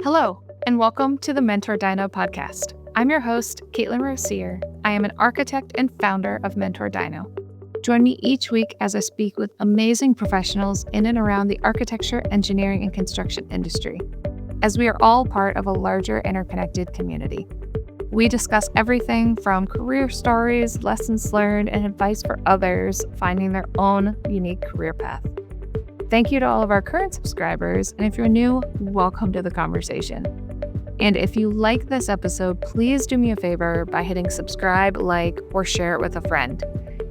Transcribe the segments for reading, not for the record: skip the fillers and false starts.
Hello, and welcome to the Mentor Dino podcast. I'm your host, Katelyn Rossier. I am an architect and founder of Mentor Dino. Join me each week as I speak with amazing professionals in and around the architecture, engineering, and construction industry, as we are all part of a larger interconnected community. We discuss everything from career stories, lessons learned, and advice for others finding their own unique career path. Thank you to all of our current subscribers, and if you're new, welcome to the conversation. And if you like this episode, please do me a favor by hitting subscribe, like, or share it with a friend.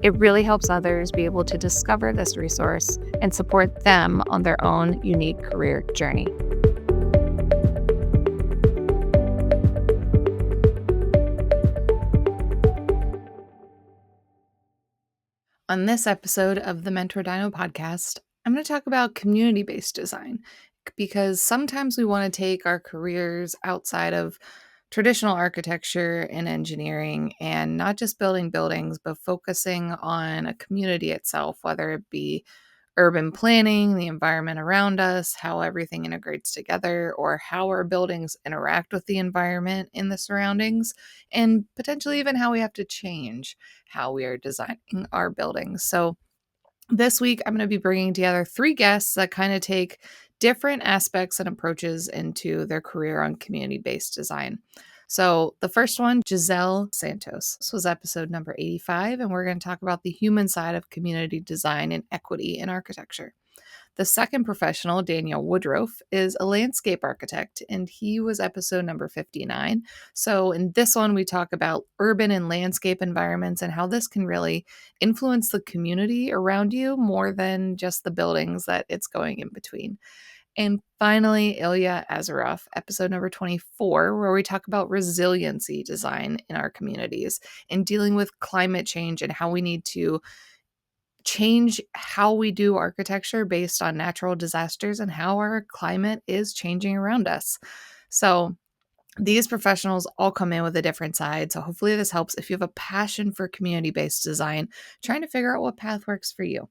It really helps others be able to discover this resource and support them on their own unique career journey. On this episode of the Mentor Dino podcast, I'm going to talk about community-based design because sometimes we want to take our careers outside of traditional architecture and engineering and not just building buildings, but focusing on a community itself, whether it be urban planning, the environment around us, how everything integrates together, or how our buildings interact with the environment in the surroundings, and potentially even how we have to change how we are designing our buildings. So this week, I'm going to be bringing together 3 guests that kind of take different aspects and approaches into their career on community-based design. So the first one, Yiselle Santos. This was episode number 85, and we're going to talk about the human side of community design and equity in architecture. The second professional, Daniel Woodroffe, is a landscape architect, and he was episode number 59. So in this one, we talk about urban and landscape environments and how this can really influence the community around you more than just the buildings that it's going in between. And finally, Illya Azaroff, episode number 24, where we talk about resiliency design in our communities and dealing with climate change and how we need to change how we do architecture based on natural disasters and how our climate is changing around us. So these professionals all come in with a different side. So hopefully this helps if you have a passion for community-based design, trying to figure out what path works for you.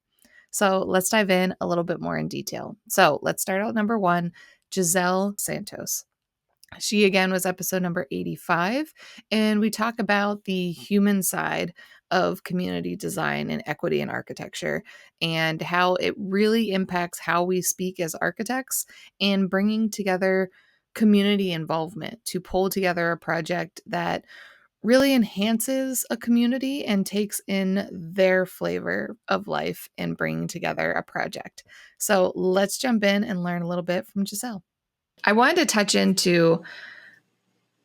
So let's dive in a little bit more in detail. So let's start out number 1, Yiselle Santos. She, again, was episode number 85, and we talk about the human side of community design and equity in architecture and how it really impacts how we speak as architects and bringing together community involvement to pull together a project that really enhances a community and takes in their flavor of life and bringing together a project. So let's jump in and learn a little bit from Yiselle. I wanted to touch into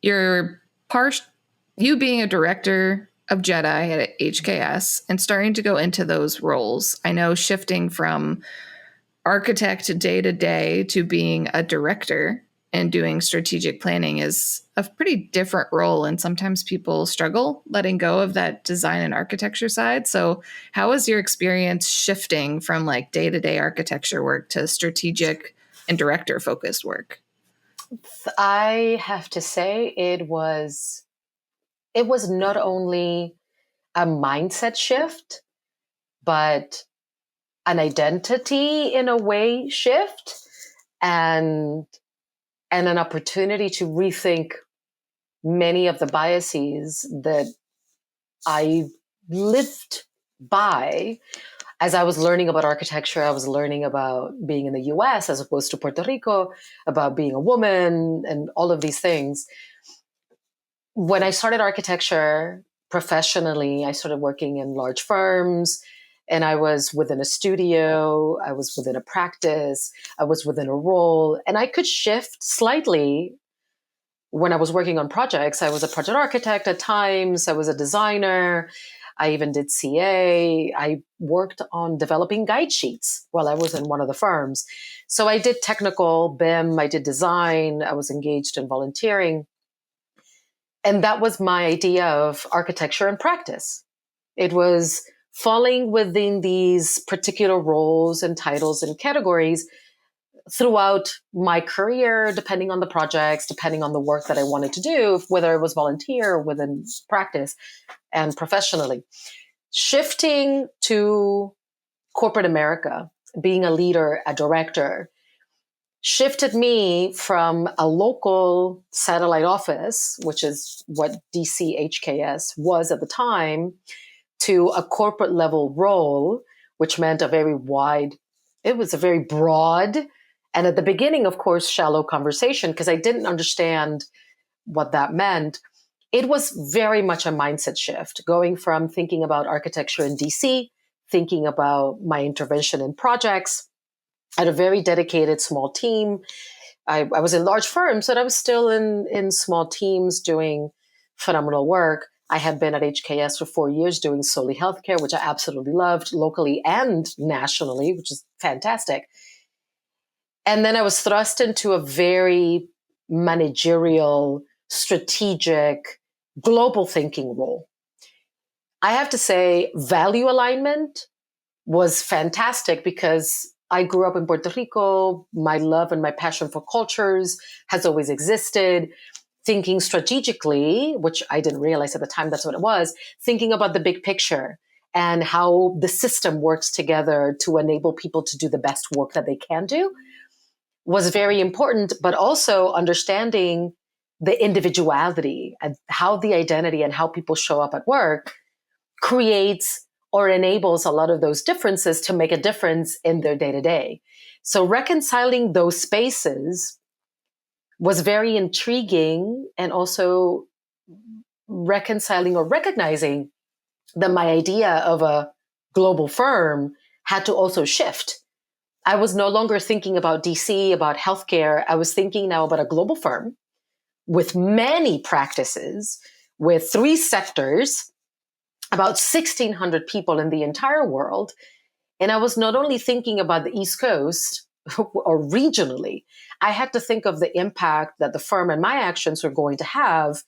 your part, you being a director of Jedi at HKS and starting to go into those roles. I know shifting from architect day to day to being a director and doing strategic planning is a pretty different role. And sometimes people struggle letting go of that design and architecture side. So how was your experience shifting from like day-to-day architecture work to strategic and director focused work? I have to say it was not only a mindset shift, but an identity in a way shift and an opportunity to rethink many of the biases that I lived by. As I was learning about architecture, I was learning about being in the US as opposed to Puerto Rico, about being a woman and all of these things. When I started architecture professionally, I started working in large firms, and I was within a studio, I was within a practice, I was within a role, and I could shift slightly. When I was working on projects, I was a project architect at times, I was a designer, I even did CA. I worked on developing guide sheets while I was in one of the firms. So I did technical BIM, I did design, I was engaged in volunteering. And that was my idea of architecture and practice. It was falling within these particular roles and titles and categories throughout my career, depending on the projects, depending on the work that I wanted to do, whether it was volunteer or within practice and professionally. Shifting to corporate America, being a leader, a director, shifted me from a local satellite office, which is what DCHKS was at the time, to a corporate level role, which meant it was a very broad, and at the beginning, of course, shallow conversation, because I didn't understand what that meant. It was very much a mindset shift, going from thinking about architecture in DC, thinking about my intervention in projects. I had a very dedicated small team. I was in large firms, but I was still in small teams doing phenomenal work. I had been at HKS for 4 years doing solely healthcare, which I absolutely loved locally and nationally, which is fantastic. And then I was thrust into a very managerial, strategic, global thinking role. I have to say, value alignment was fantastic because I grew up in Puerto Rico. My love and my passion for cultures has always existed. Thinking strategically, which I didn't realize at the time that's what it was, thinking about the big picture and how the system works together to enable people to do the best work that they can do was very important, but also understanding the individuality and how the identity and how people show up at work creates or enables a lot of those differences to make a difference in their day to day. So reconciling those spaces was very intriguing, and also reconciling or recognizing that my idea of a global firm had to also shift. I was no longer thinking about DC, about healthcare. I was thinking now about a global firm with many practices, with 3 sectors, about 1,600 people in the entire world. And I was not only thinking about the East Coast or regionally, I had to think of the impact that the firm and my actions were going to have,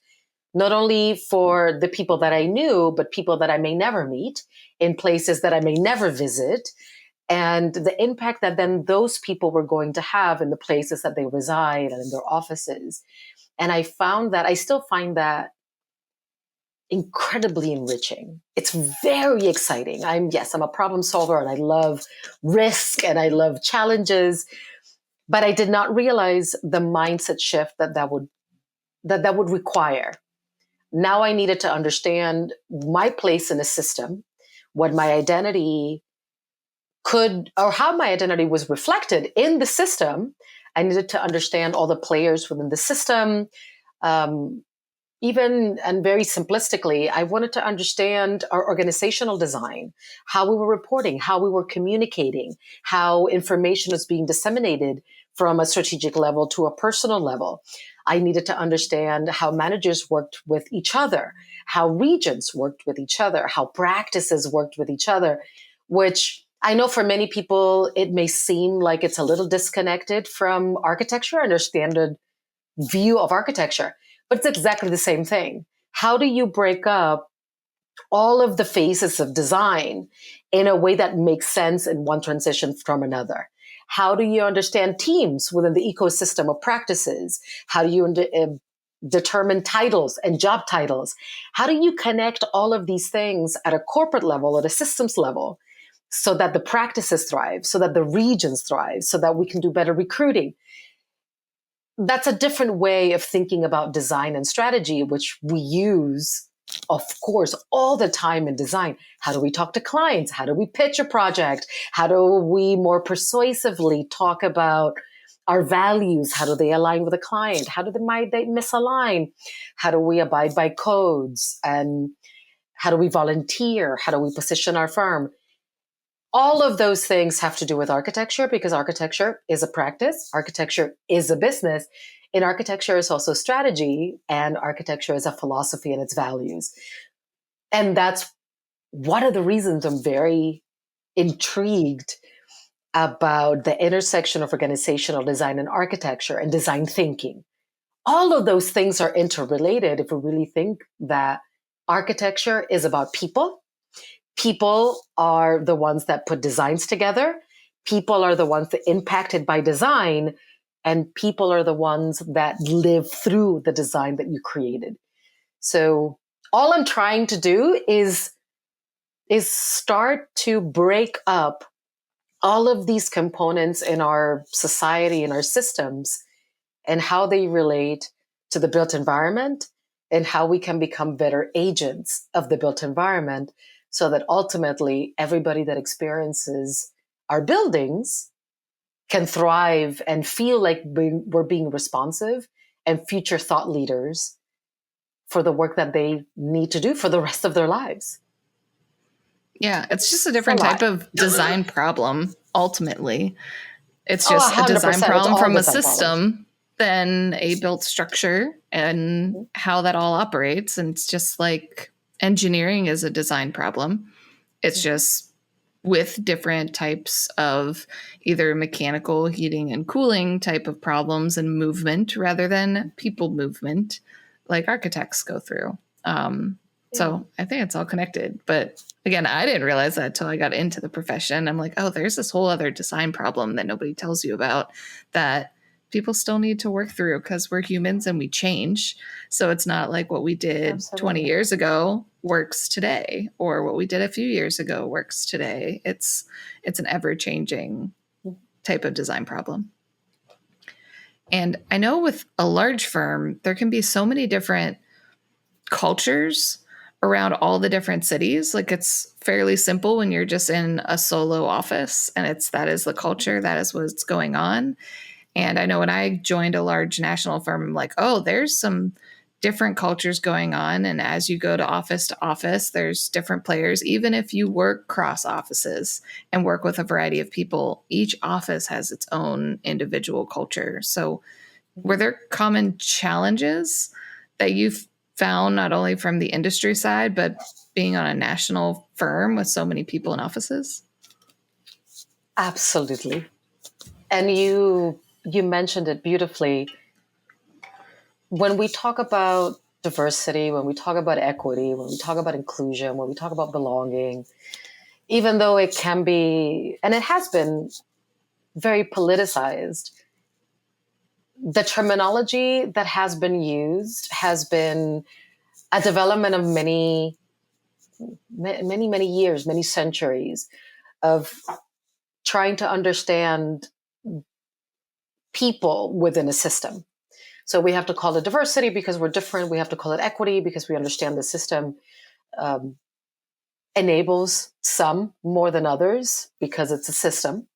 not only for the people that I knew, but people that I may never meet in places that I may never visit, and the impact that then those people were going to have in the places that they reside and in their offices. And I still find that incredibly enriching. It's very exciting. I'm a problem solver and I love risk and I love challenges, but I did not realize the mindset shift that would require. Now I needed to understand my place in a system, what my identity or how my identity was reflected in the system. I needed to understand all the players within the system. Even and very simplistically, I wanted to understand our organizational design, how we were reporting, how we were communicating, how information was being disseminated from a strategic level to a personal level. I needed to understand how managers worked with each other, how regions worked with each other, how practices worked with each other, which I know for many people, it may seem like it's a little disconnected from architecture and their standard view of architecture, but it's exactly the same thing. How do you break up all of the phases of design in a way that makes sense in one transition from another? How do you understand teams within the ecosystem of practices? How do you determine titles and job titles? How do you connect all of these things at a corporate level, at a systems level, so that the practices thrive, so that the regions thrive, so that we can do better recruiting? That's a different way of thinking about design and strategy, which we use, of course, all the time in design. How do we talk to clients? How do we pitch a project? How do we more persuasively talk about our values? How do they align with the client? How do they misalign? How do we abide by codes? And how do we volunteer? How do we position our firm? All of those things have to do with architecture, because architecture is a practice, architecture is a business, and architecture is also strategy, and architecture is a philosophy and its values. And that's one of the reasons I'm very intrigued about the intersection of organizational design and architecture and design thinking. All of those things are interrelated if we really think that architecture is about people. People are the ones that put designs together. People are the ones that impacted by design, and people are the ones that live through the design that you created. So all I'm trying to do is start to break up all of these components in our society, in our systems, and how they relate to the built environment, and how we can become better agents of the built environment, so that ultimately everybody that experiences our buildings can thrive and feel like we're being responsive and future thought leaders for the work that they need to do for the rest of their lives. Yeah, it's just a It's a different type lot. of design problem, ultimately. It's Oh, just a design 100%. It's problem all from a design problems. system than a built structure and how that all operates. And it's just like engineering is a design problem. It's just with different types of either mechanical heating and cooling type of problems and movement rather than people movement like architects go through. Yeah, So I think it's all connected. But again, I didn't realize that until I got into the profession. I'm like, oh, there's this whole other design problem that nobody tells you about that people still need to work through because we're humans and we change. So it's not like what we did 20 absolutely. years ago works today or what we did a few years ago works today. It's an ever-changing type of design problem. And I know with a large firm, there can be so many different cultures around all the different cities. Like it's fairly simple when you're just in a solo office and it's that is the culture, that is what's going on. And I know when I joined a large national firm, I'm like, oh, there's some different cultures going on. And as you go to office, there's different players. Even if you work cross offices and work with a variety of people, each office has its own individual culture. So were there common challenges that you've found not only from the industry side, but being on a national firm with so many people in offices? Absolutely. And you mentioned it beautifully. When we talk about diversity, when we talk about equity, when we talk about inclusion, when we talk about belonging, even though it can be, and it has been very politicized, the terminology that has been used has been a development of many years, many centuries of trying to understand people within a system. So we have to call it diversity because we're different. We have to call it equity because we understand the system um, enables some more than others because it's a system.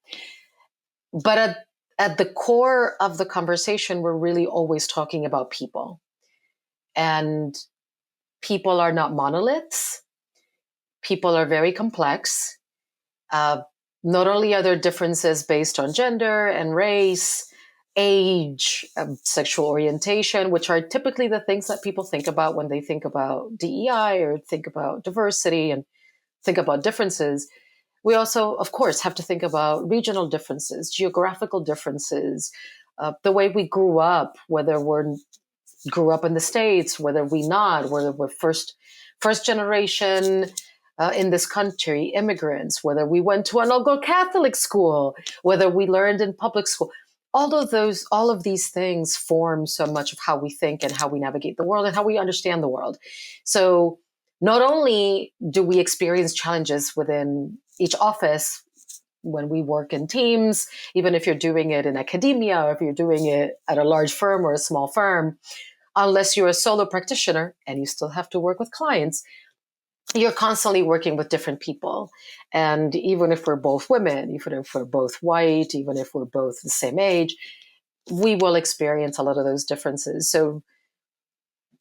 But at the core of the conversation, we're really always talking about people. And people are not monoliths. People are very complex. Uh, Not only are there differences based on gender and race, age, sexual orientation, which are typically the things that people think about when they think about DEI or think about diversity and think about differences. We also, of course, have to think about regional differences, geographical differences, the way we grew up, whether we grew up in the States, whether we not, whether we're first generation in this country, immigrants, whether we went to an all Catholic school, whether we learned in public school. All of these things form so much of how we think and how we navigate the world and how we understand the world. So not only do we experience challenges within each office when we work in teams, even if you're doing it in academia or if you're doing it at a large firm or a small firm, unless you're a solo practitioner and you still have to work with clients, you're constantly working with different people. And even if we're both women, even if we're both white, even if we're both the same age, we will experience a lot of those differences. So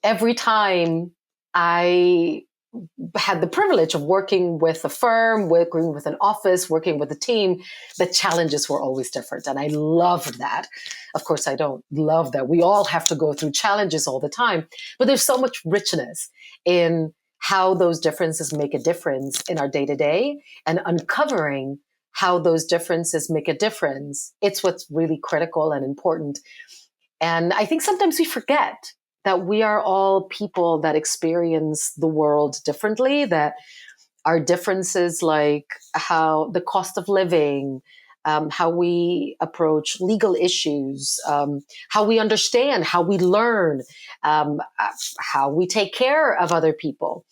every time I had the privilege of working with a firm, working with an office, working with a team, the challenges were always different. And I loved that. Of course, I don't love that we all have to go through challenges all the time, but there's so much richness in how those differences make a difference in our day to day and uncovering how those differences make a difference. It's what's really critical and important. And I think sometimes we forget that we are all people that experience the world differently, that our differences, like how the cost of living, how we approach legal issues, how we understand, how we learn, how we take care of other people.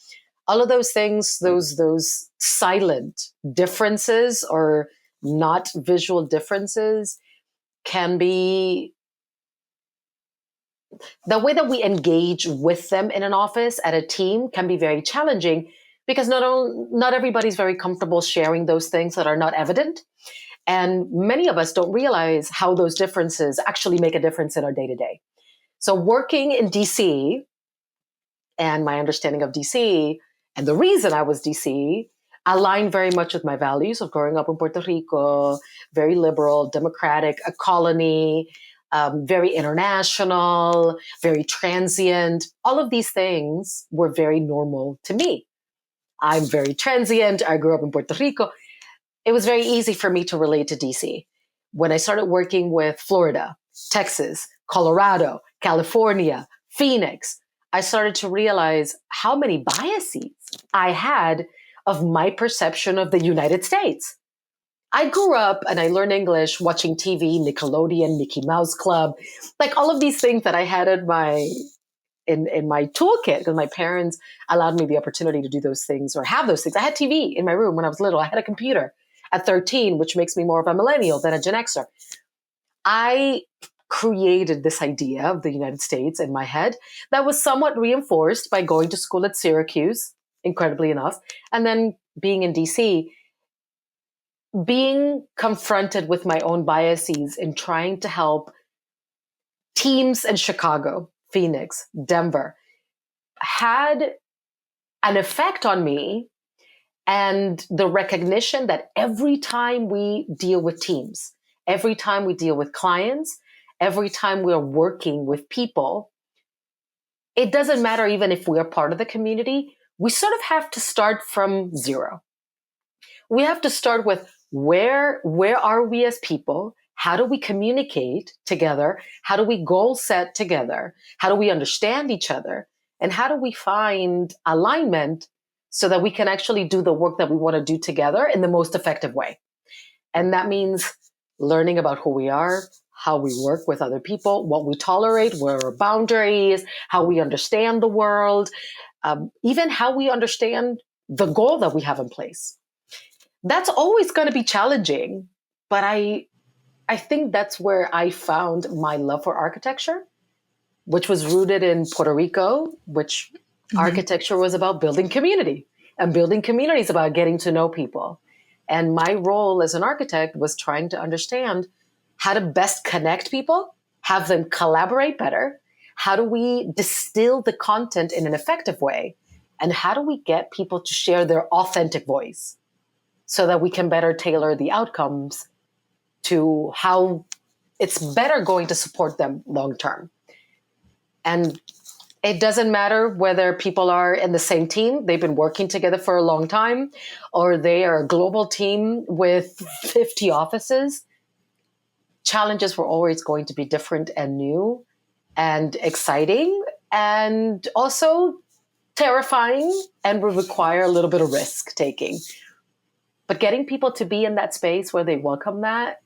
All of those things, those silent differences or not visual differences, can be the way that we engage with them in an office at a team can be very challenging because not everybody's very comfortable sharing those things that are not evident. And many of us don't realize how those differences actually make a difference in our day to day. So working in DC and my understanding of DC and the reason I was DC aligned very much with my values of growing up in Puerto Rico, very liberal, democratic, a colony, very international, very transient. All of these things were very normal to me. I'm very transient. I grew up in Puerto Rico. It was very easy for me to relate to DC. When I started working with Florida, Texas, Colorado, California, Phoenix, I started to realize how many biases I had of my perception of the United States. I grew up and I learned English watching TV, Nickelodeon, Mickey Mouse Club, like all of these things that I had in my toolkit because my parents allowed me the opportunity to do those things or have those things. I had TV in my room when I was little. I had a computer at 13, which makes me more of a millennial than a Gen Xer. I created this idea of the United States in my head that was somewhat reinforced by going to school at Syracuse, incredibly enough, and then being in DC, being confronted with my own biases in trying to help teams in Chicago, Phoenix, Denver, had an effect on me. And the recognition that every time we deal with teams, every time we deal with clients, every time we're working with people, it doesn't matter even if we are part of the community, we sort of have to start from zero. We have to start with where are we as people? How do we communicate together? How do we goal set together? How do we understand each other? And how do we find alignment so that we can actually do the work that we want to do together in the most effective way? And that means learning about who we are, how we work with other people, what we tolerate, where our boundaries, how we understand the world, even how we understand the goal that we have in place. That's always going to be challenging, but I think that's where I found my love for architecture, which was rooted in Puerto Rico, which architecture was about building community, and building community is about getting to know people. And my role as an architect was trying to understand how to best connect people, have them collaborate better. How do we distill the content in an effective way? And how do we get people to share their authentic voice so that we can better tailor the outcomes to how it's better going to support them long term? And it doesn't matter whether people are in the same team, they've been working together for a long time, or they are a global team with 50 offices. Challenges were always going to be different and new and exciting and also terrifying and would require a little bit of risk taking. But getting people to be in that space where they welcome that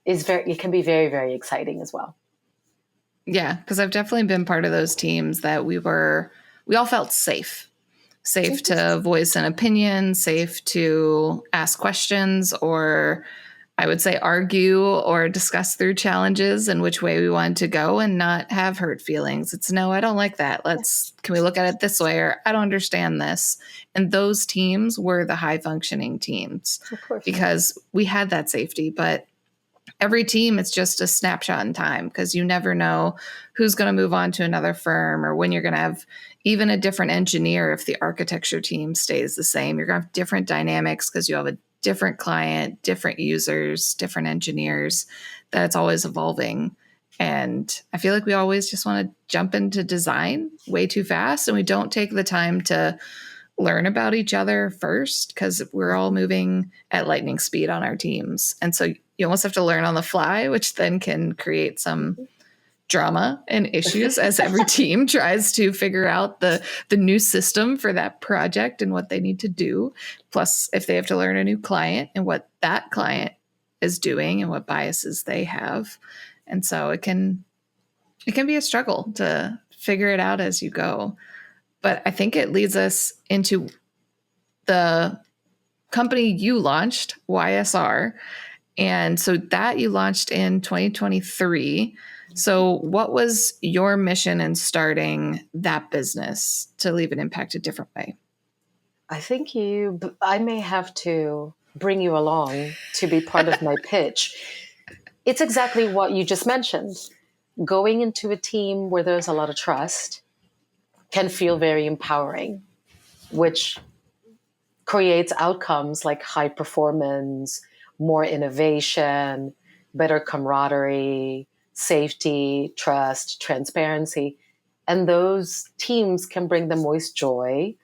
it can be very, very exciting as well. Yeah, because I've definitely been part of those teams that we all felt safe to voice an opinion, safe to ask questions, or I would say argue or discuss through challenges and which way we wanted to go and not have hurt feelings. It's no, I don't like that. Can we look at it this way? Or I don't understand this. And those teams were the high functioning teams because we had that safety. But every team, it's just a snapshot in time because you never know who's going to move on to another firm or when you're going to have even a different engineer. If the architecture team stays the same, you're going to have different dynamics because you have a different client, different users, different engineers, that it's always evolving. And I feel like we always just want to jump into design way too fast and we don't take the time to learn about each other first because we're all moving at lightning speed on our teams. And so you almost have to learn on the fly, which then can create some drama and issues as every team tries to figure out the new system for that project and what they need to do. Plus, if they have to learn a new client and what that client is doing and what biases they have. And so it can be a struggle to figure it out as you go. But I think it leads us into the company you launched, YSR. And so that you launched in 2023. So, what was your mission in starting that business to leave an impact a different way? I may have to bring you along to be part of my pitch. It's exactly what you just mentioned. Going into a team where there's a lot of trust can feel very empowering, which creates outcomes like high performance, more innovation, better camaraderie, safety, trust, transparency. And those teams can bring the most joy,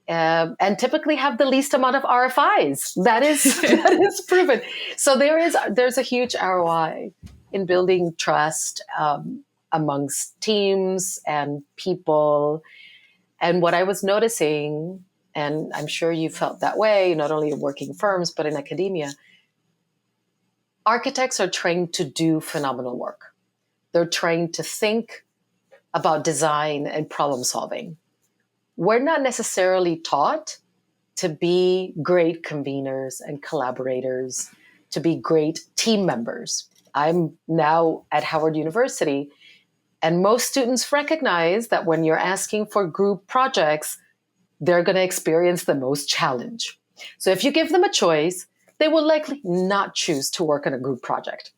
and typically have the least amount of RFIs. That is that is proven. So there's a huge ROI in building trust amongst teams and people. And what I was noticing, and I'm sure you felt that way, not only in working firms but in academia, architects are trained to do phenomenal work. They're trained to think about design and problem solving. We're not necessarily taught to be great conveners and collaborators, to be great team members. I'm now at Howard University, and most students recognize that when you're asking for group projects, they're going to experience the most challenge. So if you give them a choice, they will likely not choose to work on a group project.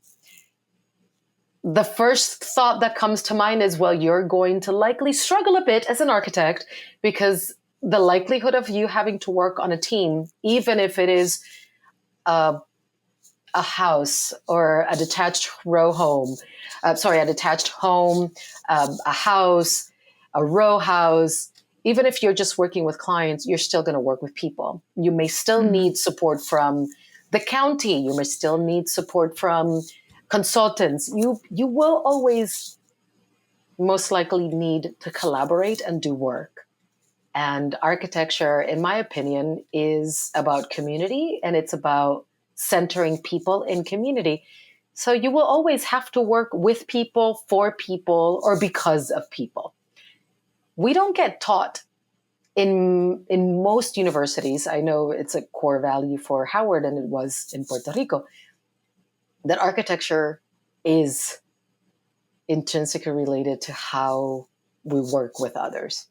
The first thought that comes to mind is, well, you're going to likely struggle a bit as an architect, because the likelihood of you having to work on a team, even if it is a house or a detached a detached home, a house, a row house, even if you're just working with clients, you're still going to work with people. You may still need support from the county. You may still need support from consultants. You will always most likely need to collaborate and do work. And architecture, in my opinion, is about community, and it's about centering people in community. So you will always have to work with people, for people, or because of people. We don't get taught in most universities. I know it's a core value for Howard, and it was in Puerto Rico, that architecture is intrinsically related to how we work with others.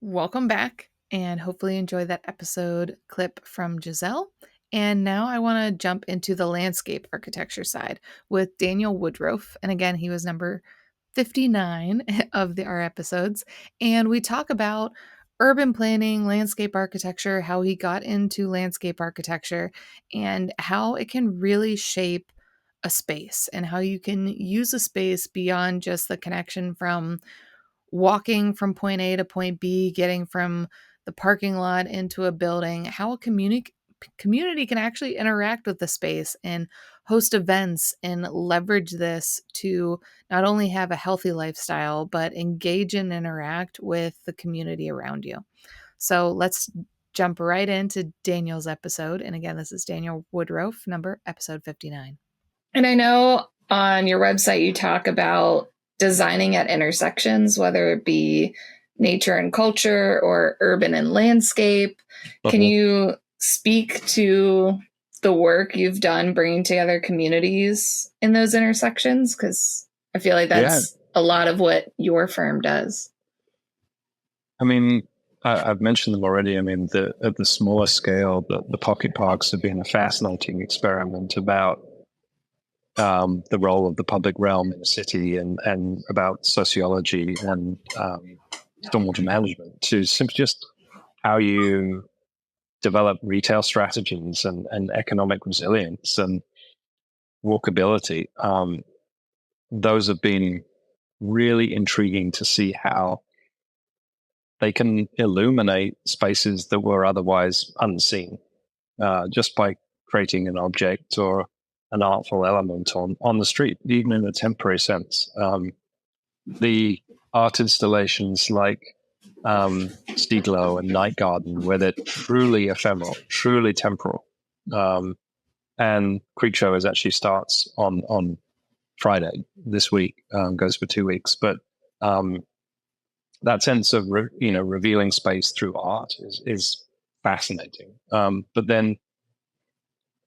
Welcome back, and hopefully enjoy that episode clip from Yiselle. And now I want to jump into the landscape architecture side with Daniel Woodroffe. And again, he was number 59 of our episodes. And we talk about urban planning, landscape architecture, how he got into landscape architecture, and how it can really shape a space, and how you can use a space beyond just the connection from walking from point A to point B, getting from the parking lot into a building, how a community can actually interact with the space and host events and leverage this to not only have a healthy lifestyle, but engage and interact with the community around you. So let's jump right into Daniel's episode. And again, this is Daniel Woodroffe, episode 59. And I know on your website you talk about designing at intersections, whether it be nature and culture or urban and landscape. Can you speak to the work you've done bringing together communities in those intersections? Because I feel like that's a lot of what your firm does. I mean, I've mentioned them already. I mean, at the smaller scale, the pocket parks have been a fascinating experiment about the role of the public realm in a city, and about sociology and stormwater management, to simply just how you develop retail strategies and economic resilience and walkability. Those have been really intriguing to see how they can illuminate spaces that were otherwise unseen, just by creating an object or an artful element on the street, even in a temporary sense. The art installations like Stiglo and Night Garden, where they're truly ephemeral, truly temporal. And Creekshow actually starts on Friday this week, goes for 2 weeks. But that sense of revealing space through art is fascinating. But then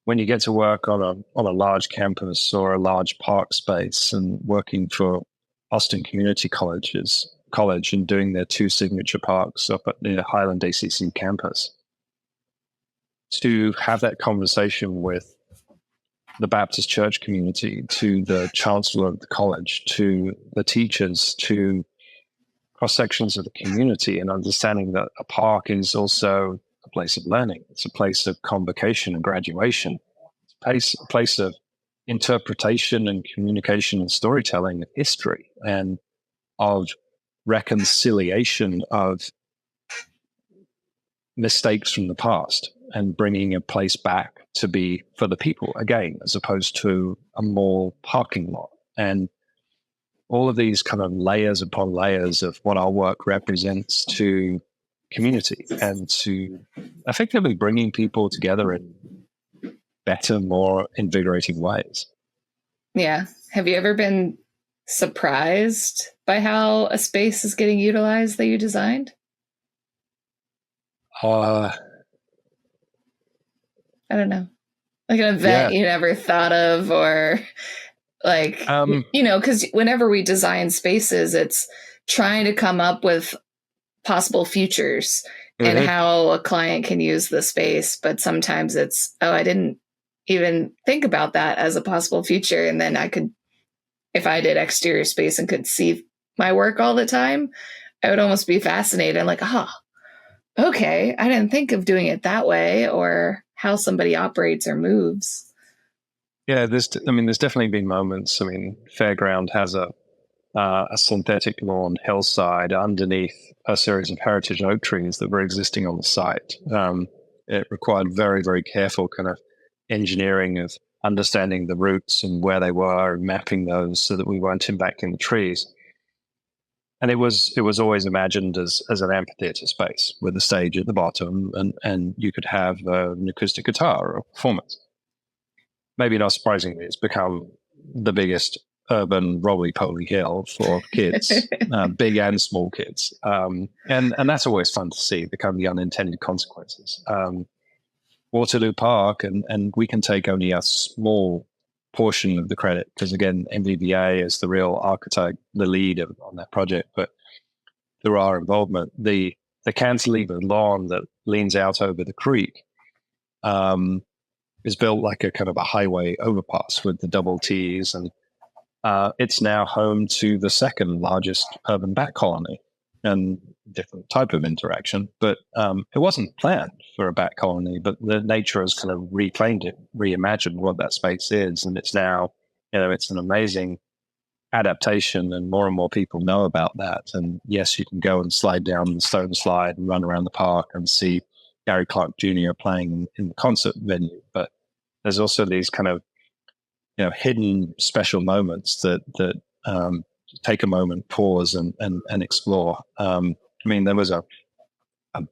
when you get to work on a large campus or a large park space and working for Austin Community College and doing their 2 signature parks up at the Highland ACC campus, to have that conversation with the Baptist church community, to the chancellor of the college, to the teachers, to cross sections of the community, and understanding that a park is also a place of learning. It's a place of convocation and graduation. It's a place of interpretation and communication and storytelling of history and of reconciliation of mistakes from the past and bringing a place back to be for the people again, as opposed to a mall parking lot. And all of these kind of layers upon layers of what our work represents to community and to effectively bringing people together in better, more invigorating ways. Yeah. Have you ever been surprised by how a space is getting utilized that you designed? Uh, I don't know. Like an event you never thought of, or like, because whenever we design spaces, it's trying to come up with possible futures and how a client can use the space. But sometimes it's, I didn't even think about that as a possible future. And then I could, if I did exterior space and could see my work all the time, I would almost be fascinated. I'm like, okay, I didn't think of doing it that way, or how somebody operates or moves. Yeah, there's definitely been moments. I mean, Fairground has a synthetic lawn hillside underneath a series of heritage oak trees that were existing on the site. It required very, very careful kind of engineering of understanding the roots and where they were and mapping those so that we weren't impacting the trees. And it was always imagined as an amphitheater space with a stage at the bottom, and you could have an acoustic guitar or a performance. Maybe not surprisingly, it's become the biggest urban roly-poly hill for kids, big and small kids. And that's always fun to see, the kind of the unintended consequences. Waterloo Park, and we can take only a small portion of the credit because, again, MVBA is the real architect, the lead on that project. But through our involvement, the cantilever lawn that leans out over the creek is built like a kind of a highway overpass with the double T's, and it's now home to the second largest urban bat colony and different type of interaction. But it wasn't planned for a bat colony, but the nature has kind of reclaimed it, reimagined what that space is. And it's now, it's an amazing adaptation, and more people know about that. And yes, you can go and slide down the stone slide and run around the park and see Gary Clark Jr. playing in the concert venue. But there's also these kind of, hidden special moments that take a moment, pause, and explore. There was a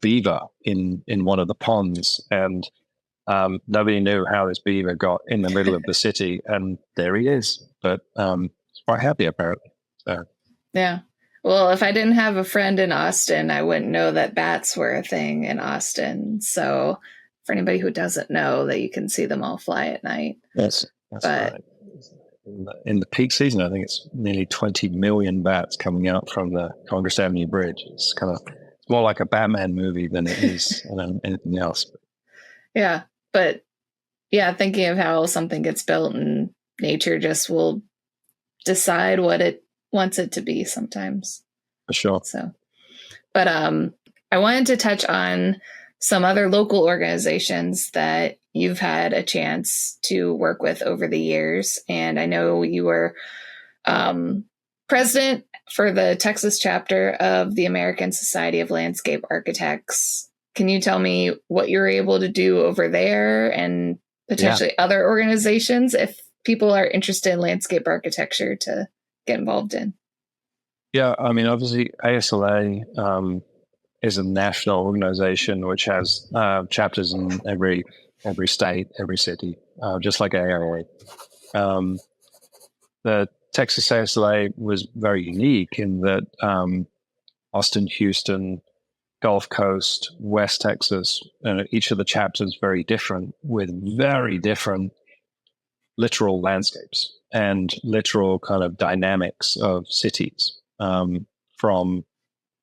beaver in one of the ponds, and nobody knew how this beaver got in the middle of the city, and there he is. But he's quite happy apparently. So. Yeah. Well, if I didn't have a friend in Austin, I wouldn't know that bats were a thing in Austin. So for anybody who doesn't know, that you can see them all fly at night. That's right. In the peak season, I think it's nearly 20 million bats coming out from the Congress Avenue Bridge. It's more like a Batman movie than it is anything else. Yeah. But yeah, thinking of how something gets built and nature just will decide what it wants it to be sometimes. For sure. So, but I wanted to touch on some other local organizations that you've had a chance to work with over the years. And I know you were president for the Texas chapter of the American Society of Landscape Architects. Can you tell me what you're able to do over there and potentially other organizations if people are interested in landscape architecture to get involved in? Yeah, obviously ASLA is a national organization which has chapters in every state, every city, just like AIA. The Texas ASLA was very unique in that Austin, Houston, Gulf Coast, West Texas, and each of the chapters very different, with very different literal landscapes and literal kind of dynamics of cities, from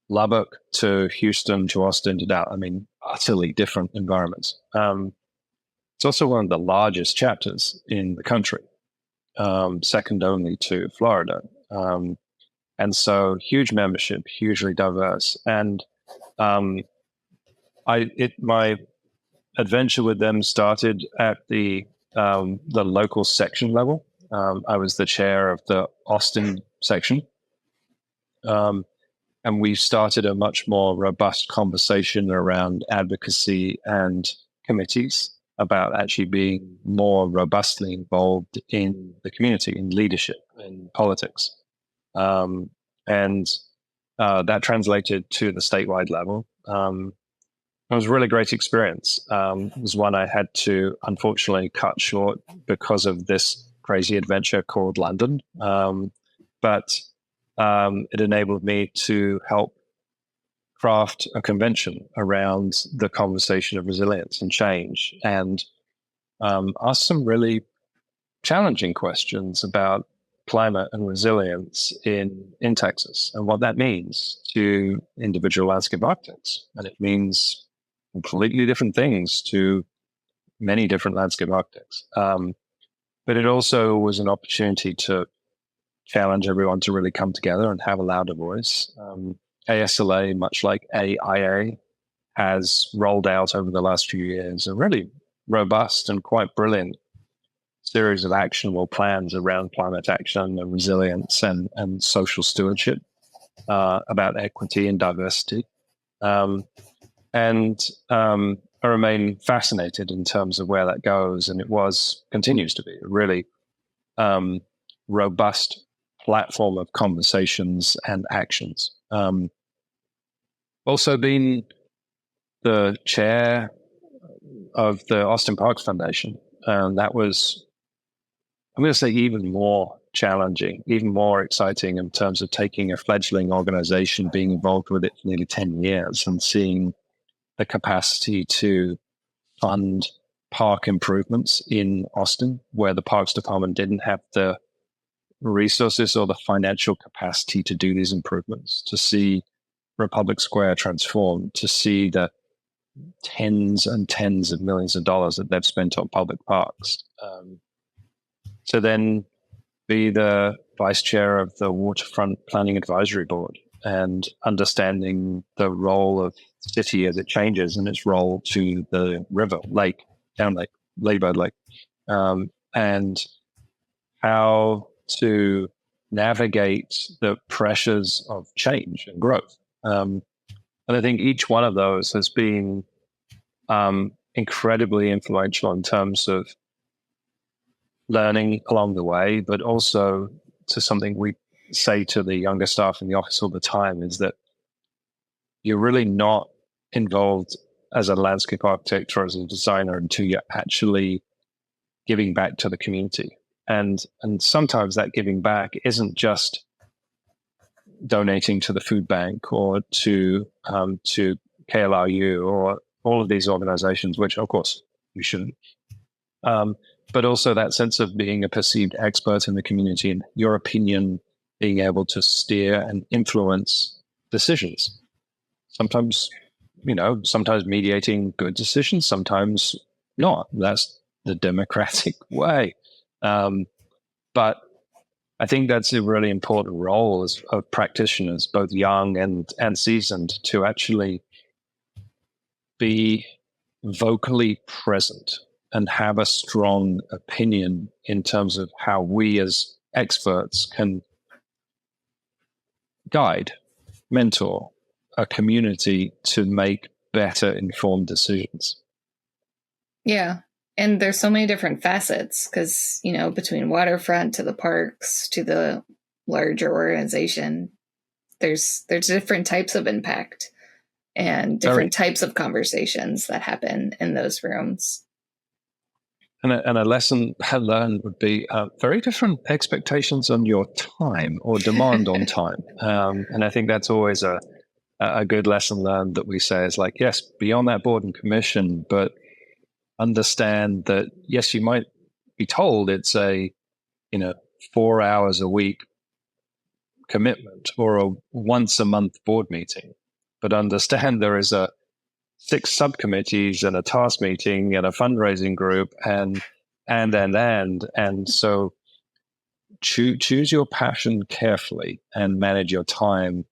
Lubbock to Houston to Austin to Dallas. I mean, utterly different environments. It's also one of the largest chapters in the country, second only to Florida. And so huge membership, hugely diverse. And my adventure with them started at the local section level. I was the chair of the Austin section. And we started a much more robust conversation around advocacy and committees about actually being more robustly involved in the community, in leadership, in politics. And that translated to the statewide level. It was a really great experience. It was one I had to unfortunately cut short because of this crazy adventure called London. But it enabled me to help craft a convention around the conversation of resilience and change, and ask some really challenging questions about climate and resilience in Texas and what that means to individual landscape architects. And it means completely different things to many different landscape architects. But it also was an opportunity to challenge everyone to really come together and have a louder voice. ASLA, much like AIA, has rolled out over the last few years a really robust and quite brilliant series of actionable plans around climate action and resilience and social stewardship, about equity and diversity. I remain fascinated in terms of where that goes. And it continues to be a really robust platform of conversations and actions. Also been the chair of the Austin Parks Foundation. And that was, I'm going to say, even more challenging, even more exciting in terms of taking a fledgling organization, being involved with it for nearly 10 years and seeing the capacity to fund park improvements in Austin, where the Parks Department didn't have the resources or the financial capacity to do these improvements, to see Republic Square transformed, to see the tens and tens of millions of dollars that they've spent on public parks. To then be the vice chair of the Waterfront Planning Advisory Board and understanding the role of the city as it changes and its role to the river, lake, down lake, Ladybird Lake, and how to navigate the pressures of change and growth. And I think each one of those has been incredibly influential in terms of learning along the way, but also to something we say to the younger staff in the office all the time, is that you're really not involved as a landscape architect or as a designer until you're actually giving back to the community. And sometimes that giving back isn't just donating to the food bank or to KLRU or all of these organizations, which of course you shouldn't. But also that sense of being a perceived expert in the community and your opinion being able to steer and influence decisions. Sometimes, sometimes mediating good decisions, sometimes not. That's the democratic way. But I think that's a really important role of practitioners, both young and seasoned, to actually be vocally present and have a strong opinion in terms of how we as experts can guide, mentor a community to make better informed decisions. Yeah. And there's so many different facets because, between waterfront to the parks to the larger organization, there's different types of impact and different types of conversations that happen in those rooms. And a lesson I learned would be very different expectations on your time or demand on time. And I think that's always a a good lesson learned that we say is like, yes, be on that board and commission, but understand that, yes, you might be told it's a, 4 hours a week commitment or a once a month board meeting, but understand there is a 6 subcommittees and a task meeting and a fundraising group and so choose your passion carefully and manage your time,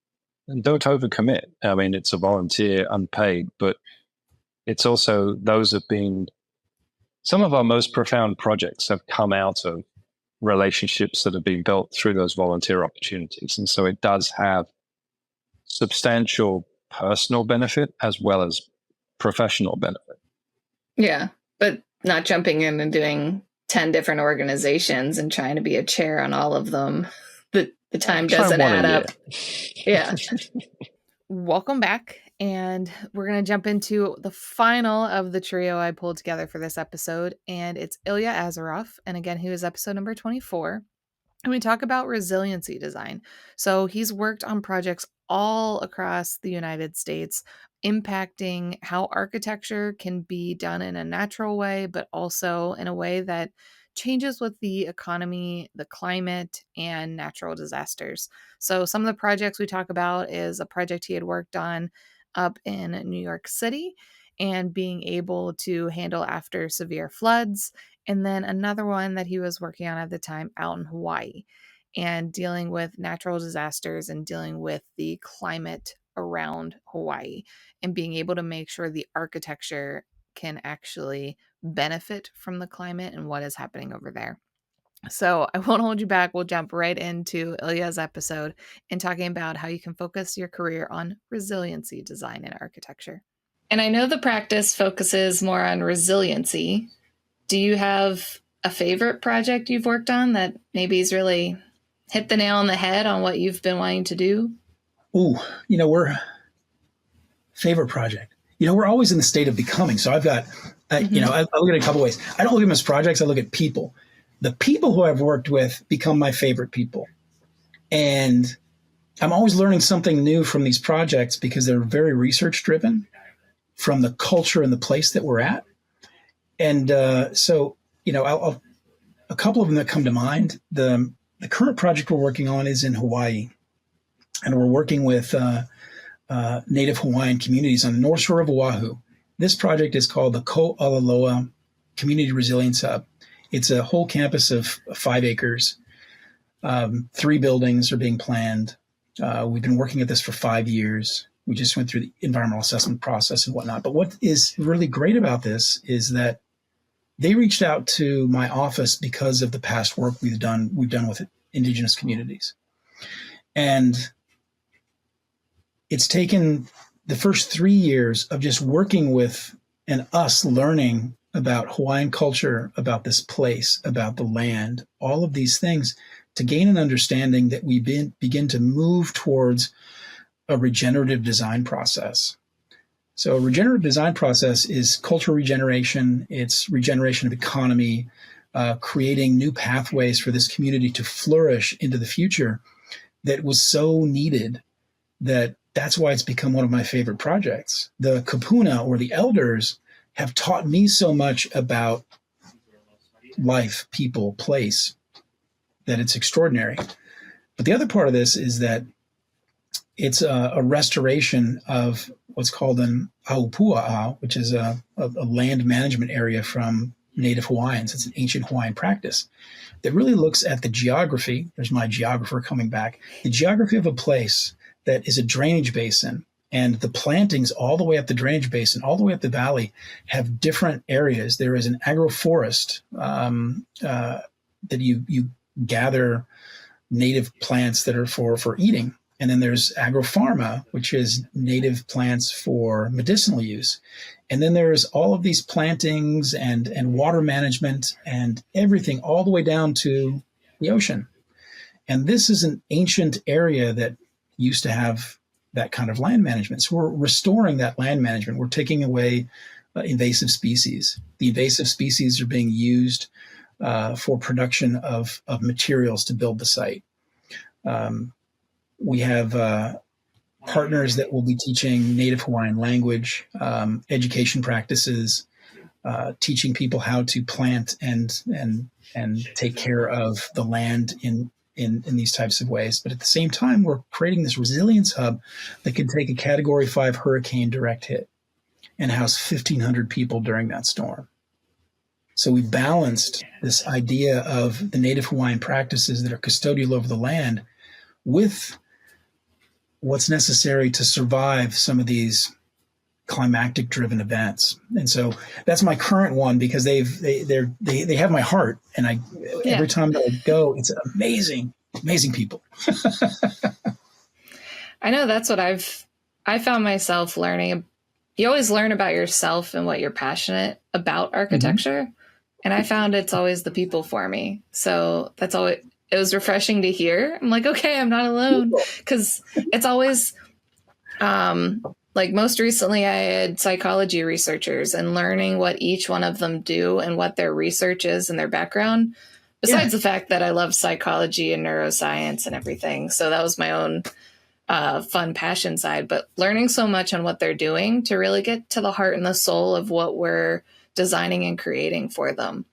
and don't overcommit. I mean, it's a volunteer, unpaid, but it's also, those have been some of our most profound projects have come out of relationships that have been built through those volunteer opportunities. And so it does have substantial personal benefit as well as professional benefit. Yeah, but not jumping in and doing 10 different organizations and trying to be a chair on all of them. The time doesn't add up. Yeah. Welcome back. And we're going to jump into the final of the trio I pulled together for this episode. And it's Illya Azaroff. And again, he was episode number 24. And we talk about resiliency design. So he's worked on projects all across the United States, impacting how architecture can be done in a natural way, but also in a way that changes with the economy, the climate, and natural disasters. So some of the projects we talk about is a project he had worked on up in New York City and being able to handle after severe floods. And then another one that he was working on at the time out in Hawaii and dealing with natural disasters and dealing with the climate around Hawaii and being able to make sure the architecture can actually benefit from the climate and what is happening over there. So I won't hold you back. We'll jump right into Illya's episode and talking about how you can focus your career on resiliency design in architecture. And I know the practice focuses more on resiliency. Do you have a favorite project you've worked on that maybe has really hit the nail on the head on what you've been wanting to do? Ooh, we're favorite project. We're always in the state of becoming. So I've got, I look at it a couple ways. I don't look at them as projects. I look at people. The people who I've worked with become my favorite people. And I'm always learning something new from these projects because they're very research driven from the culture and the place that we're at. And so, a couple of them that come to mind, the current project we're working on is in Hawaii. And we're working with Native Hawaiian communities on the North Shore of Oahu. This project is called the Ko'alaloa Community Resilience Hub. It's a whole campus of 5 acres. 3 buildings are being planned. We've been working at this for 5 years. We just went through the environmental assessment process and whatnot. But what is really great about this is that they reached out to my office because of the past work we've done with Indigenous communities. And it's taken the first 3 years of just working with and us learning about Hawaiian culture, about this place, about the land, all of these things to gain an understanding that we begin to move towards a regenerative design process. So a regenerative design process is cultural regeneration. It's regeneration of economy, creating new pathways for this community to flourish into the future that was so needed that's why it's become one of my favorite projects. The kapuna, or the elders, have taught me so much about life, people, place, that it's extraordinary. But the other part of this is that it's a restoration of what's called an aupua'a, which is a land management area from Native Hawaiians. It's an ancient Hawaiian practice that really looks at the geography. There's my geographer coming back. The geography of a place that is a drainage basin, and the plantings all the way up the drainage basin, all the way up the valley, have different areas. There is an agroforest that you gather native plants that are for eating. And then there's agropharma, which is native plants for medicinal use. And then there's all of these plantings and water management and everything all the way down to the ocean. And this is an ancient area that used to have that kind of land management. So we're restoring that land management. We're taking away invasive species. The invasive species are being used for production of materials to build the site. We have partners that will be teaching Native Hawaiian language, education practices, teaching people how to plant and take care of the land in these types of ways. But at the same time, we're creating this resilience hub that can take a Category 5 hurricane direct hit and house 1,500 people during that storm. So we balanced this idea of the Native Hawaiian practices that are custodial over the land with what's necessary to survive some of these climactic driven events. And so that's my current one, because they have my heart. And every time that I go, it's amazing people. I know that's what I found myself learning. You always learn about yourself and what you're passionate about architecture. Mm-hmm. And I found it's always the people for me. So that's always, it was refreshing to hear. I'm like, okay, I'm not alone. Because it's always, like most recently I had psychology researchers, and learning what each one of them do and what their research is and their background, besides the fact that I love psychology and neuroscience and everything. So that was my own fun passion side, but learning so much on what they're doing to really get to the heart and the soul of what we're designing and creating for them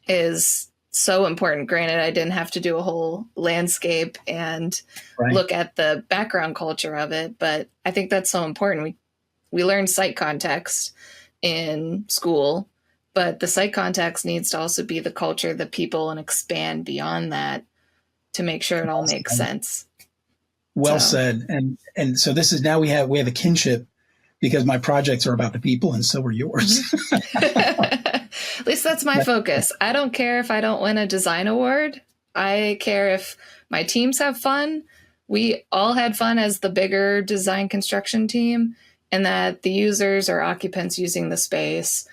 is so important. Granted, I didn't have to do a whole landscape and look at the background culture of it, but I think that's so important. We learn site context in school, but the site context needs to also be the culture, the people, and expand beyond that to make sure it all makes sense. Well said. And so this is, now we have a kinship, because my projects are about the people and so are yours. At least that's my focus. I don't care if I don't win a design award. I care if my teams have fun. We all had fun as the bigger design construction team, and that the users or occupants using the space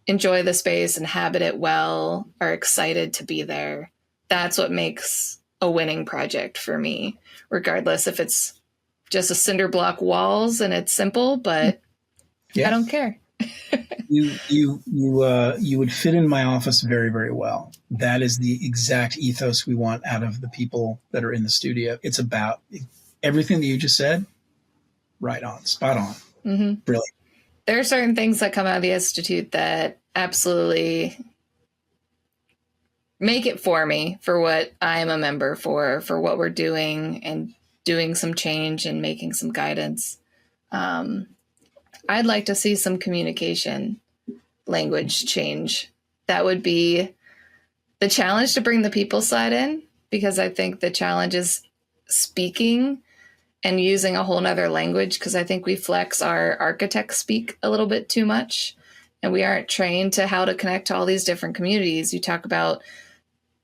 enjoy the space, inhabit it well, are excited to be there. That's what makes a winning project for me, regardless if it's just a cinder block walls and it's simple, but I don't care. You would fit in my office very, very well. That is the exact ethos we want out of the people that are in the studio. It's about everything that you just said. Right on, spot on. Mm-hmm. Brilliant. There are certain things that come out of the Institute that absolutely make it for me, for what I am a member for what we're doing and doing some change and making some guidance. I'd like to see some communication language change. That would be the challenge, to bring the people side in, because I think the challenge is speaking and using a whole nother language, because I think we flex our architect speak a little bit too much, and we aren't trained to how to connect to all these different communities. You talk about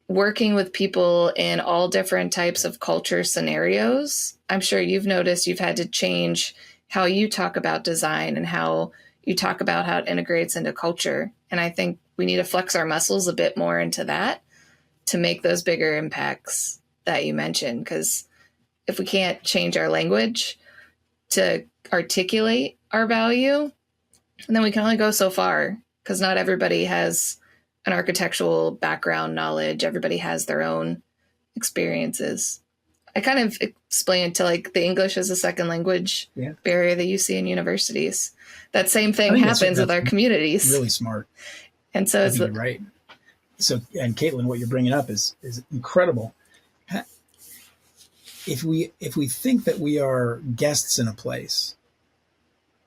working with people in all different types of culture scenarios. I'm sure you've noticed you've had to change how you talk about design and how you talk about how it integrates into culture. And I think we need to flex our muscles a bit more into that to make those bigger impacts that you mentioned. Because if we can't change our language to articulate our value, then we can only go so far, because not everybody has an architectural background knowledge. Everybody has their own experiences. I kind of explain it to like the English as a second language barrier that you see in universities. That same thing happens with our communities. Really smart. And so it's right. So, and Katelyn, what you're bringing up is incredible. If we think that we are guests in a place,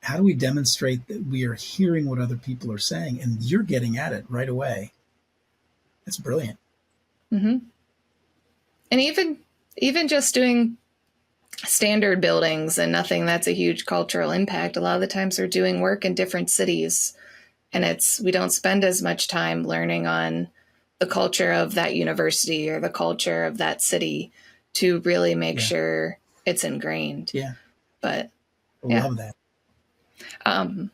how do we demonstrate that we are hearing what other people are saying and you're getting at it right away? That's brilliant. Mm-hmm. And even just doing standard buildings and nothing that's a huge cultural impact. A lot of the times they're doing work in different cities, and we don't spend as much time learning on the culture of that university or the culture of that city to really make sure it's ingrained. Yeah. But I love that. And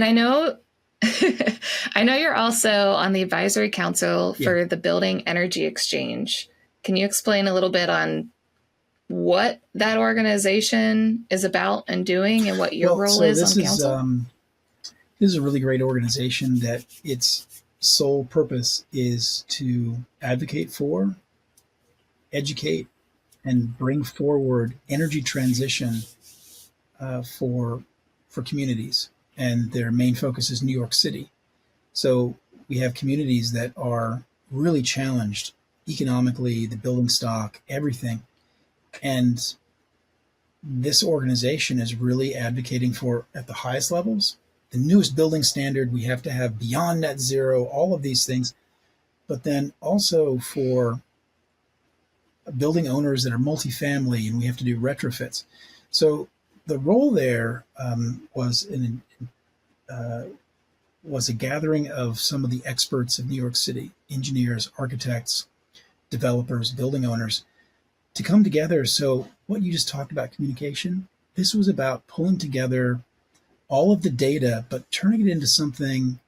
I know you're also on the advisory council for the Building Energy Exchange. Can you explain a little bit on what that organization is about and doing, and what your role is on council? This is a really great organization that its sole purpose is to advocate for, educate, and bring forward energy transition for communities, and their main focus is New York City. So we have communities that are really challenged economically, the building stock, everything. And this organization is really advocating for, at the highest levels, the newest building standard. We have to have beyond net zero, all of these things, but then also for building owners that are multifamily, and we have to do retrofits. So the role there was a gathering of some of the experts of New York City, engineers, architects, developers, building owners, to come together. So what you just talked about, communication, this was about pulling together all of the data, but turning it into something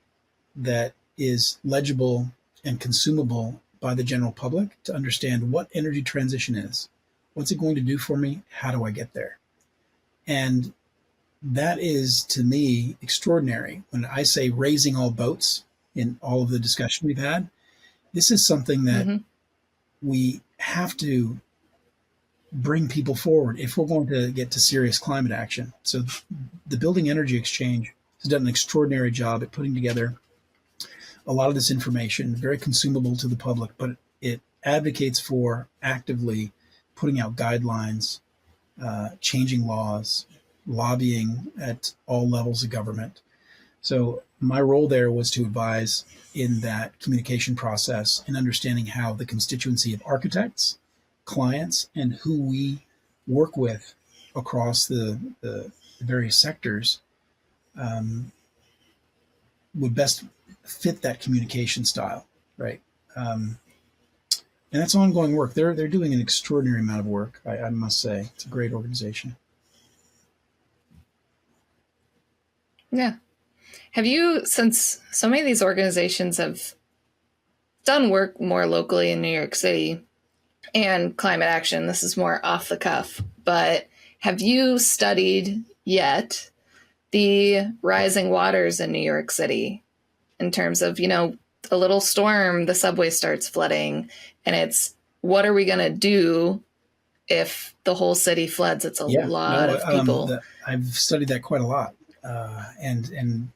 that is legible and consumable by the general public to understand what energy transition is. What's it going to do for me? How do I get there? And that is, to me, extraordinary. When I say raising all boats in all of the discussion we've had, this is something that we have to bring people forward if we're going to get to serious climate action. So the Building Energy Exchange has done an extraordinary job at putting together a lot of this information, very consumable to the public, but it advocates for actively putting out guidelines, changing laws, lobbying at all levels of government. So my role there was to advise in that communication process and understanding how the constituency of architects, clients, and who we work with across the various sectors would best fit that communication style, right? And that's ongoing work. They're doing an extraordinary amount of work, I must say. It's a great organization. Yeah. Have you, since so many of these organizations have done work more locally in New York City and climate action, this is more off the cuff, but have you studied yet the rising waters in New York City in terms of, a little storm, the subway starts flooding, and it's, what are we going to do if the whole city floods? It's a lot of people. I've studied that quite a lot. And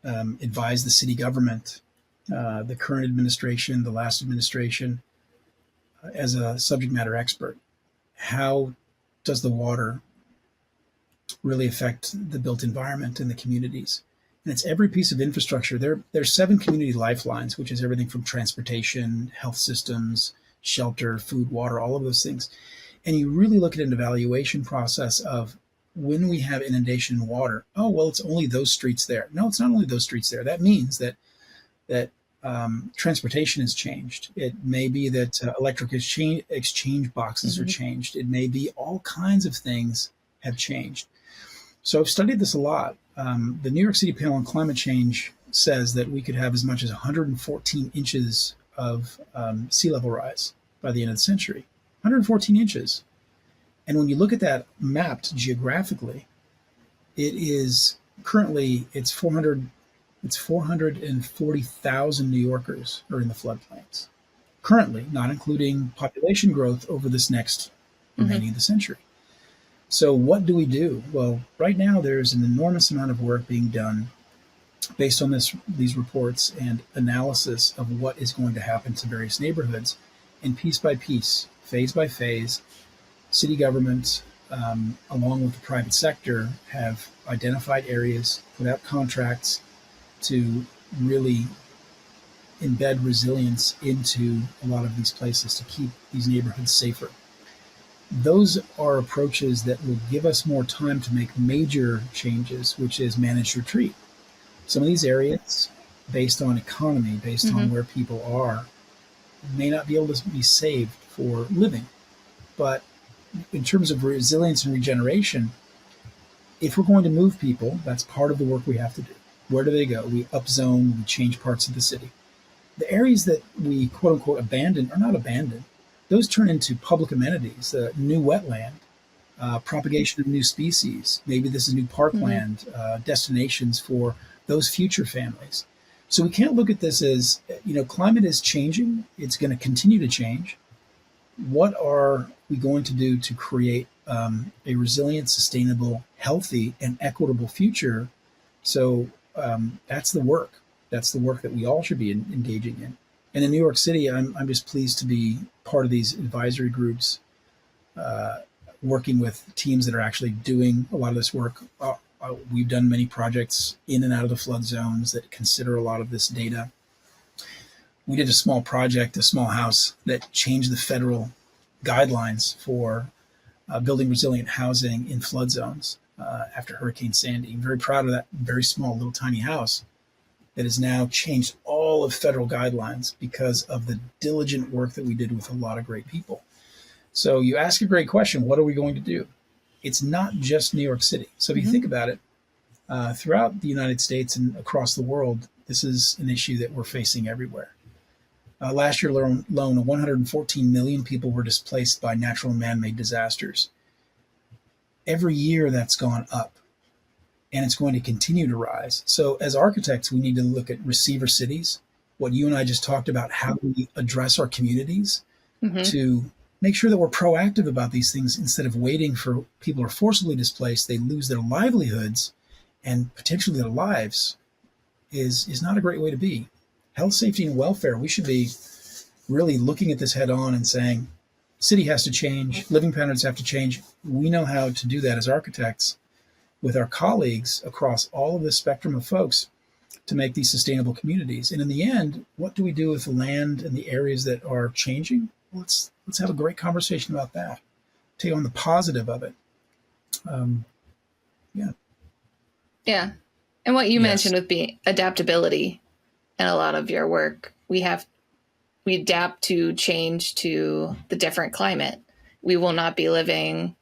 advise the city government, the current administration, the last administration, as a subject matter expert. How does the water really affect the built environment and the communities? And it's every piece of infrastructure. There's 7 community lifelines, which is everything from transportation, health systems, shelter, food, water, all of those things. And you really look at an evaluation process of, when we have inundation in water, oh, well, it's only those streets there. No, it's not only those streets there. That means that transportation has changed. It may be that electric exchange boxes are changed. It may be all kinds of things have changed. So I've studied this a lot. The New York City Panel on Climate Change says that we could have as much as 114 inches of sea level rise by the end of the century. 114 inches. And when you look at that mapped geographically, it is currently, it's 440,000 New Yorkers are in the floodplains. Currently, not including population growth over this next remaining of the century. So what do we do? Well, right now there's an enormous amount of work being done based on these reports and analysis of what is going to happen to various neighborhoods. And piece by piece, phase by phase, city governments, along with the private sector, have identified areas, put out contracts to really embed resilience into a lot of these places to keep these neighborhoods safer. Those are approaches that will give us more time to make major changes, which is managed retreat. Some of these areas, based on economy, based on where people are, may not be able to be saved for living. But in terms of resilience and regeneration, if we're going to move people, that's part of the work we have to do. Where do they go? We upzone, we change parts of the city. The areas that we quote unquote abandon are not abandoned. Those turn into public amenities, new wetland, propagation of new species. Maybe this is new parkland, destinations for those future families. So we can't look at this as, climate is changing. It's going to continue to change. What are we going to do to create a resilient, sustainable, healthy, and equitable future. So that's the work. That's the work that we all should be engaging in. And in New York City, I'm just pleased to be part of these advisory groups, working with teams that are actually doing a lot of this work. We've done many projects in and out of the flood zones that consider a lot of this data. We did a small project, a small house, that changed the federal guidelines for building resilient housing in flood zones after Hurricane Sandy. I'm very proud of that very small, little tiny house that has now changed all of federal guidelines because of the diligent work that we did with a lot of great people. So you ask a great question, what are we going to do? It's not just New York City. So if you think about it, throughout the United States and across the world, this is an issue that we're facing everywhere. Last year alone, 114 million people were displaced by natural and man-made disasters. Every year that's gone up, and it's going to continue to rise. So as architects, we need to look at receiver cities, what you and I just talked about, how we address our communities to make sure that we're proactive about these things instead of waiting for people who are forcibly displaced. They lose their livelihoods and potentially their lives is not a great way to be. Health, safety, and welfare, we should be really looking at this head on and saying, city has to change, living patterns have to change. We know how to do that as architects with our colleagues across all of this spectrum of folks to make these sustainable communities. And in the end, what do we do with the land and the areas that are changing? Let's have a great conversation about that. Take on the positive of it. Yeah. And what you mentioned with being adaptability in a lot of your work, we adapt to change to the different climate. We will not be living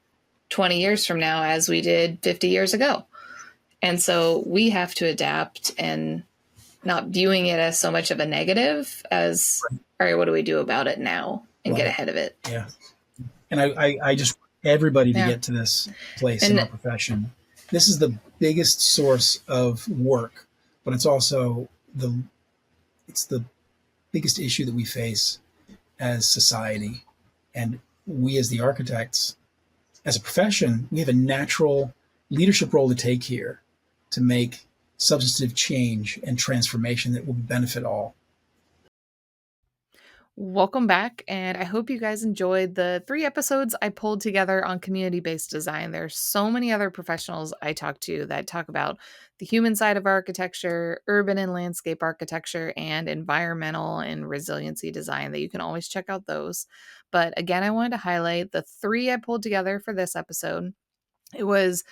20 years from now as we did 50 years ago. And so we have to adapt and not viewing it as so much of a negative as, all right, what do we do about it now and get ahead of it? Yeah. And I just want everybody to get to this place in our profession. This is the biggest source of work, but it's also the biggest issue that we face as society. And we as the architects, as a profession, we have a natural leadership role to take here to make substantive change and transformation that will benefit all. Welcome back, and I hope you guys enjoyed the 3 episodes I pulled together on community-based design. There's so many other professionals I talk to that talk about the human side of architecture, urban and landscape architecture, and environmental and resiliency design that you can always check out those. But again, I wanted to highlight the 3 I pulled together for this episode. It was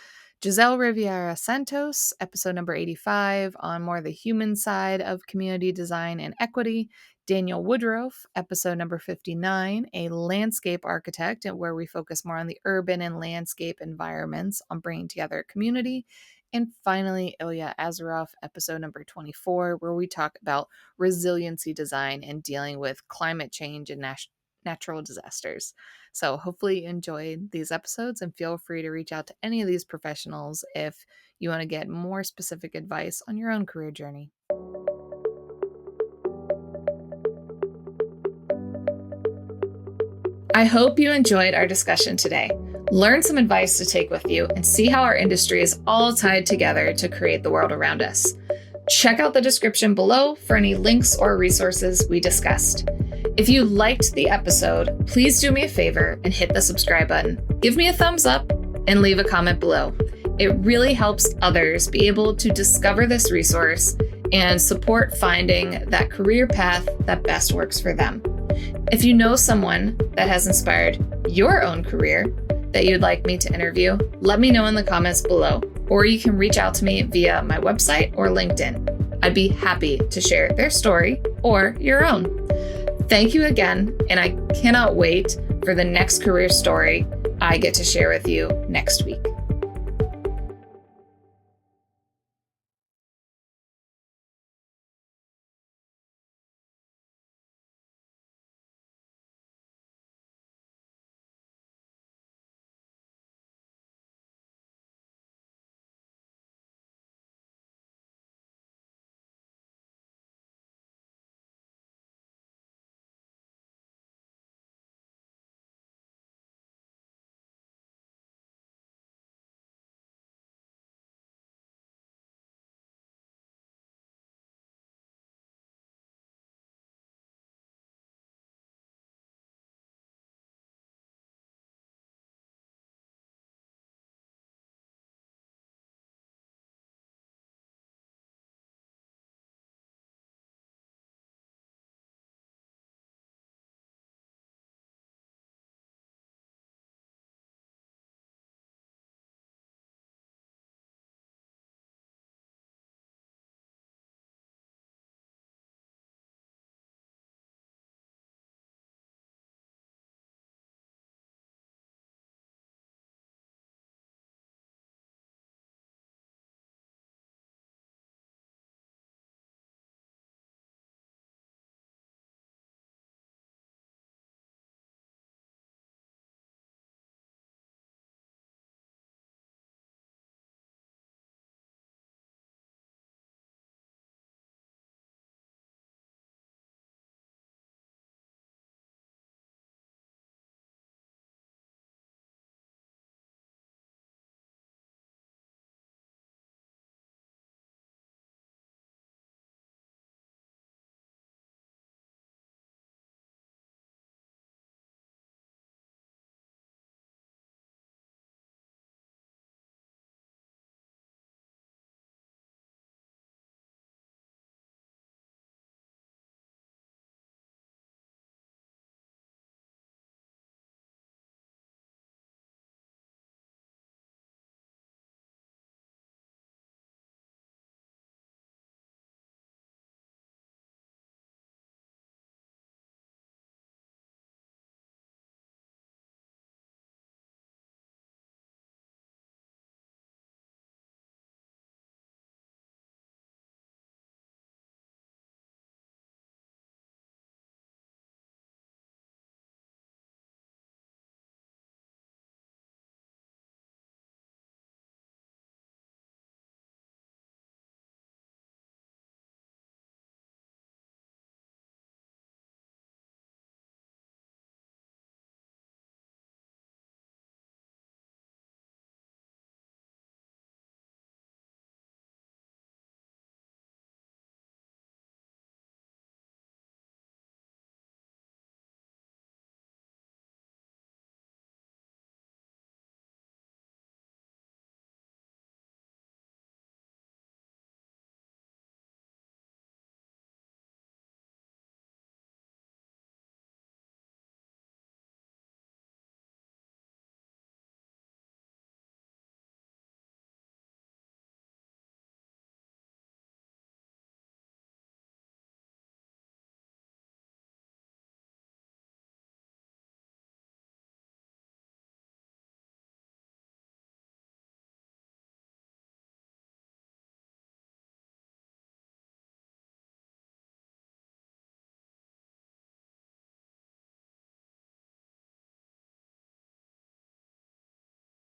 Yiselle Rivera Santos, episode number 85, on more the human side of community design and equity. Daniel Woodroffe, episode number 59, a landscape architect, where we focus more on the urban and landscape environments on bringing together a community. And finally, Illya Azaroff, episode number 24, where we talk about resiliency design and dealing with climate change and natural disasters. So hopefully you enjoyed these episodes, and feel free to reach out to any of these professionals if you want to get more specific advice on your own career journey. I hope you enjoyed our discussion today. Learn some advice to take with you and see how our industry is all tied together to create the world around us. Check out the description below for any links or resources we discussed. If you liked the episode, please do me a favor and hit the subscribe button. Give me a thumbs up and leave a comment below. It really helps others be able to discover this resource and support finding that career path that best works for them. If you know someone that has inspired your own career that you'd like me to interview, let me know in the comments below, or you can reach out to me via my website or LinkedIn. I'd be happy to share their story or your own. Thank you again, and I cannot wait for the next career story I get to share with you next week.